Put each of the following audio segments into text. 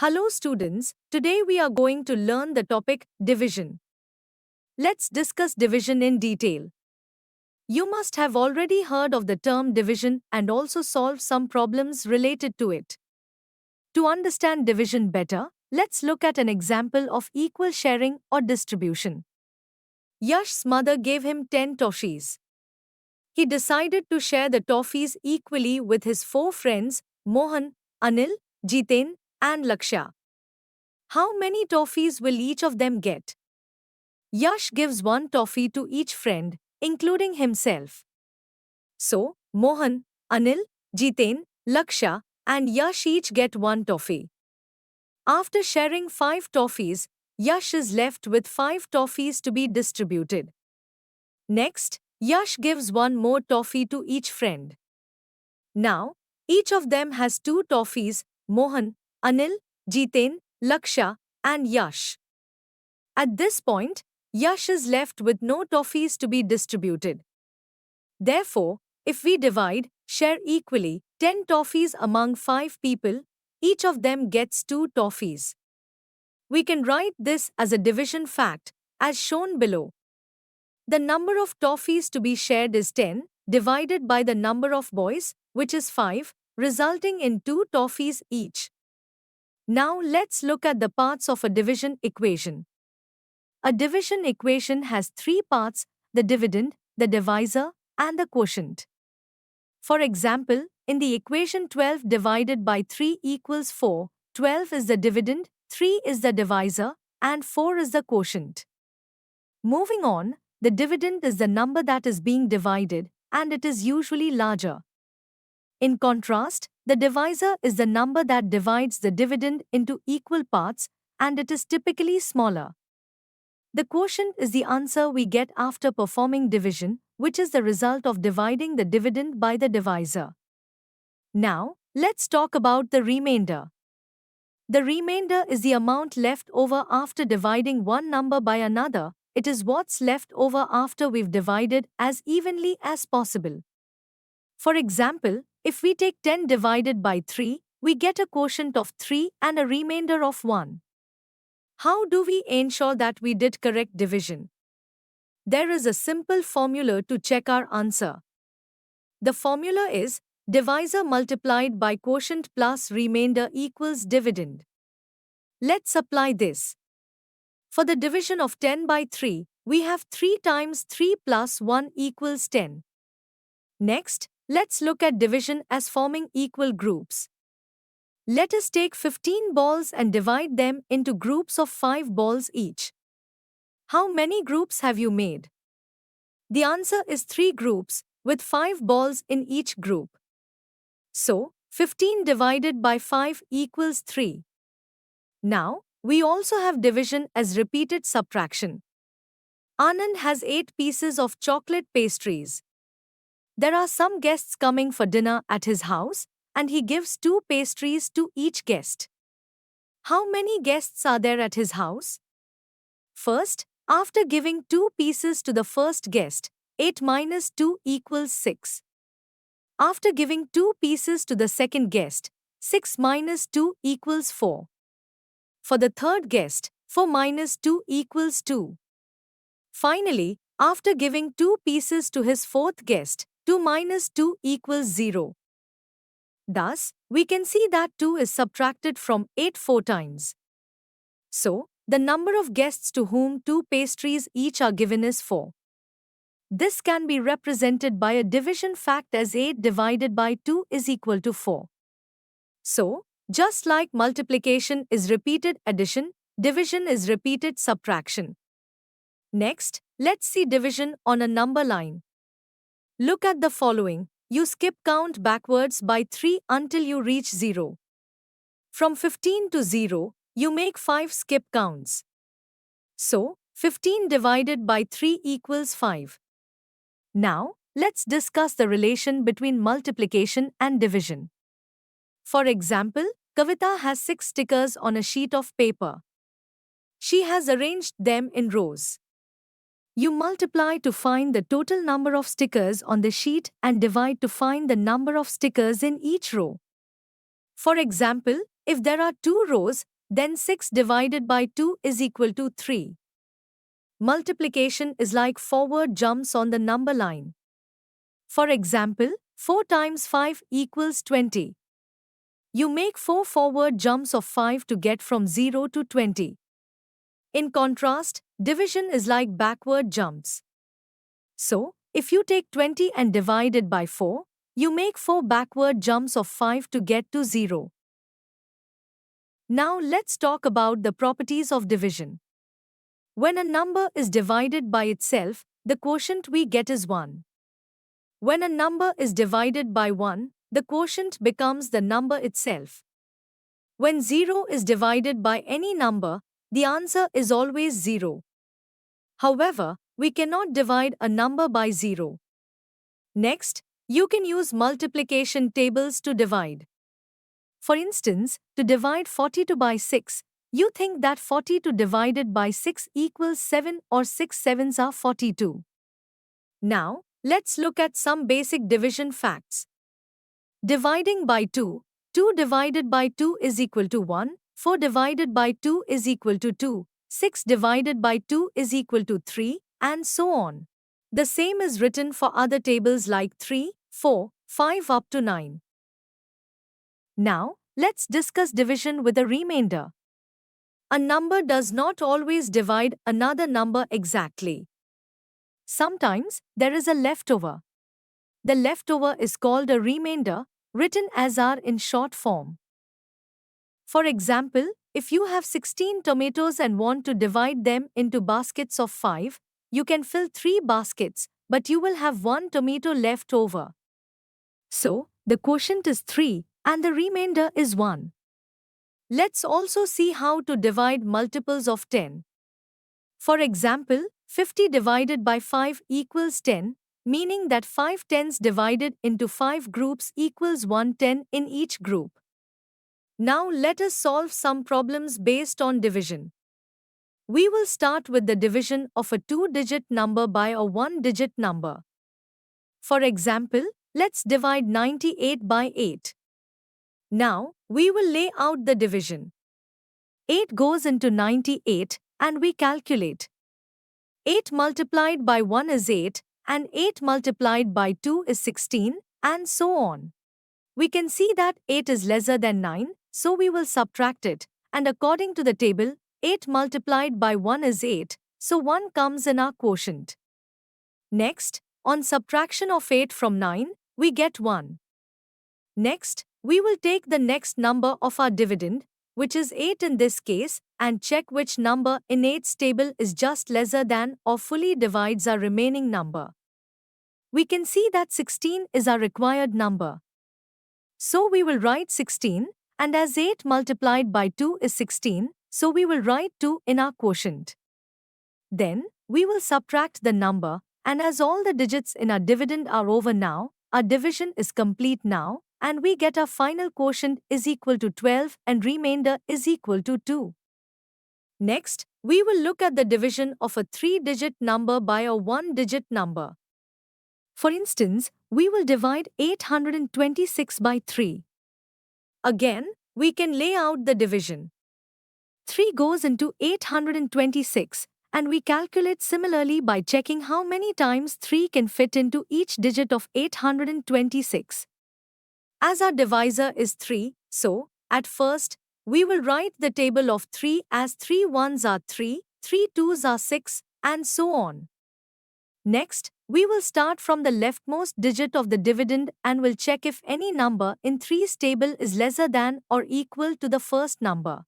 Hello students, today we are going to learn the topic division. Let's discuss division in detail. You must have already heard of the term division and also solved some problems related to it. To understand division better, let's look at an example of equal sharing or distribution. Yash's mother gave him 10 toffees. He decided to share the toffees equally with his 4 friends, Mohan, Anil, Jiten, and Lakshya. How many toffees will each of them get? Yash gives one toffee to each friend, including himself. So, Mohan, Anil, Jiten, Lakshya, and Yash each get one toffee. After sharing 5 toffees, Yash is left with 5 toffees to be distributed. Next, Yash gives one more toffee to each friend. Now, each of them has 2 toffees: Mohan, Anil, Jiten, Lakshya, and Yash. At this point, Yash is left with no toffees to be distributed. Therefore, if we divide, share equally, 10 toffees among 5 people, each of them gets 2 toffees. We can write this as a division fact, as shown below. The number of toffees to be shared is 10, divided by the number of boys, which is 5, resulting in 2 toffees each. Now let's look at the parts of a division equation. A division equation has 3 parts: the dividend, the divisor, and the quotient. For example, in the equation 12 divided by 3 equals 4, 12 is the dividend, 3 is the divisor, and 4 is the quotient. Moving on, the dividend is the number that is being divided, and it is usually larger. In contrast, the divisor is the number that divides the dividend into equal parts, and it is typically smaller. The quotient is the answer we get after performing division, which is the result of dividing the dividend by the divisor. Now, let's talk about the remainder. The remainder is the amount left over after dividing one number by another. It is what's left over after we've divided as evenly as possible. For example, if we take 10 divided by 3, we get a quotient of 3 and a remainder of 1. How do we ensure that we did correct division? There is a simple formula to check our answer. The formula is divisor multiplied by quotient plus remainder equals dividend. Let's apply this. For the division of 10 by 3, we have 3 times 3 plus 1 equals 10. Next, let's look at division as forming equal groups. Let us take 15 balls and divide them into groups of 5 balls each. How many groups have you made? The answer is 3 groups, with 5 balls in each group. So, 15 divided by 5 equals 3. Now, we also have division as repeated subtraction. Anand has 8 pieces of chocolate pastries. There are some guests coming for dinner at his house, and he gives 2 pastries to each guest. How many guests are there at his house? First, after giving 2 pieces to the first guest, 8 minus 2 equals 6. After giving 2 pieces to the second guest, 6 minus 2 equals 4. For the third guest, 4 minus 2 equals 2. Finally, after giving 2 pieces to his fourth guest, 2 minus 2 equals 0. Thus, we can see that 2 is subtracted from 8 4 times. So, the number of guests to whom 2 pastries each are given is 4. This can be represented by a division fact as 8 divided by 2 is equal to 4. So, just like multiplication is repeated addition, division is repeated subtraction. Next, let's see division on a number line. Look at the following. You skip count backwards by 3 until you reach 0. From 15 to 0, you make 5 skip counts. So, 15 divided by 3 equals 5. Now, let's discuss the relation between multiplication and division. For example, Kavita has 6 stickers on a sheet of paper. She has arranged them in rows. You multiply to find the total number of stickers on the sheet and divide to find the number of stickers in each row. For example, If there are 2 rows, then 6 divided by 2 is equal to 3. Multiplication is like forward jumps on the number line. For example, 4 times 5 equals 20. You make 4 forward jumps of 5 to get from 0 to 20. In contrast, division is like backward jumps. So, if you take 20 and divide it by 4, you make 4 backward jumps of 5 to get to 0. Now let's talk about the properties of division. When a number is divided by itself, the quotient we get is 1. When a number is divided by 1, the quotient becomes the number itself. When 0 is divided by any number, the answer is always 0. However, we cannot divide a number by 0. Next, you can use multiplication tables to divide. For instance, to divide 42 by 6, you think that 42 divided by 6 equals 7 or 6 sevens are 42. Now, let's look at some basic division facts. Dividing by 2, 2 divided by 2 is equal to 1, 4 divided by 2 is equal to 2, 6 divided by 2 is equal to 3, and so on. The same is written for other tables like 3, 4, 5 up to 9. Now, let's discuss division with a remainder. A number does not always divide another number exactly. Sometimes, there is a leftover. The leftover is called a remainder, written as R in short form. For example, if you have 16 tomatoes and want to divide them into baskets of 5, you can fill 3 baskets, but you will have 1 tomato left over. So, the quotient is 3, and the remainder is 1. Let's also see how to divide multiples of 10. For example, 50 divided by 5 equals 10, meaning that 5 tens divided into 5 groups equals 1 10 in each group. Now let us solve some problems based on division. We will start with the division of a 2-digit number by a 1-digit number. For example, let's divide 98 by 8. Now, we will lay out the division. 8 goes into 98 and we calculate. 8 multiplied by 1 is 8 and 8 multiplied by 2 is 16 and so on. We can see that 8 is lesser than 9, so we will subtract it, and according to the table, 8 multiplied by 1 is 8, so 1 comes in our quotient. Next, on subtraction of 8 from 9, we get 1. Next, we will take the next number of our dividend, which is 8 in this case, and check which number in 8's table is just lesser than or fully divides our remaining number. We can see that 16 is our required number. So we will write 16, and as 8 multiplied by 2 is 16, so we will write 2 in our quotient. Then, we will subtract the number, and as all the digits in our dividend are over now, our division is complete now, and we get our final quotient is equal to 12 and remainder is equal to 2. Next, we will look at the division of a 3-digit number by a 1-digit number. For instance, we will divide 826 by 3. Again, we can lay out the division. 3 goes into 826, and we calculate similarly by checking how many times 3 can fit into each digit of 826. As our divisor is 3, so, at first, we will write the table of 3 as 3 ones are 3, 3 twos are 6, and so on. Next, we will start from the leftmost digit of the dividend and will check if any number in 3's table is lesser than or equal to the first number.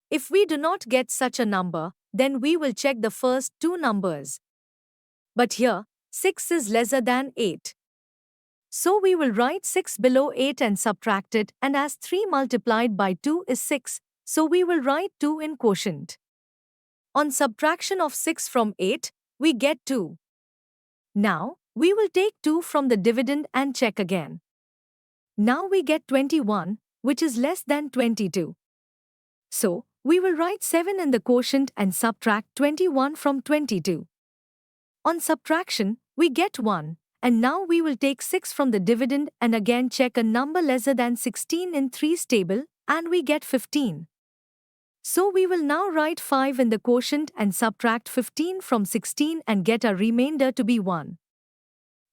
If we do not get such a number, then we will check the first 2 numbers. But here, 6 is lesser than 8. So we will write 6 below 8 and subtract it, and as 3 multiplied by 2 is 6, so we will write 2 in quotient. On subtraction of 6 from 8, we get 2. Now, we will take 2 from the dividend and check again. Now we get 21, which is less than 22. So, we will write 7 in the quotient and subtract 21 from 22. On subtraction, we get 1. And now we will take 6 from the dividend and again check a number lesser than 16 in 3's table, and we get 15. So we will now write 5 in the quotient and subtract 15 from 16 and get our remainder to be 1.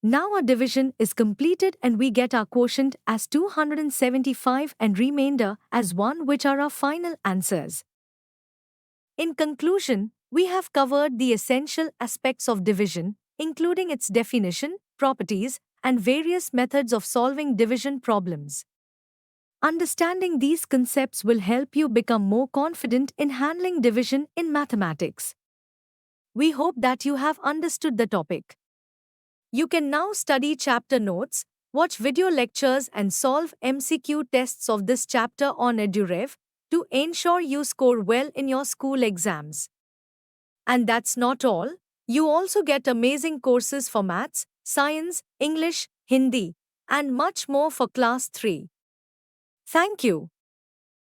Now our division is completed and we get our quotient as 275 and remainder as 1, which are our final answers. In conclusion, we have covered the essential aspects of division, including its definition, properties, and various methods of solving division problems. Understanding these concepts will help you become more confident in handling division in mathematics. We hope that you have understood the topic. You can now study chapter notes, watch video lectures and solve MCQ tests of this chapter on EduRev to ensure you score well in your school exams. And that's not all. You also get amazing courses for maths, science, English, Hindi, and much more for class 3. Thank you.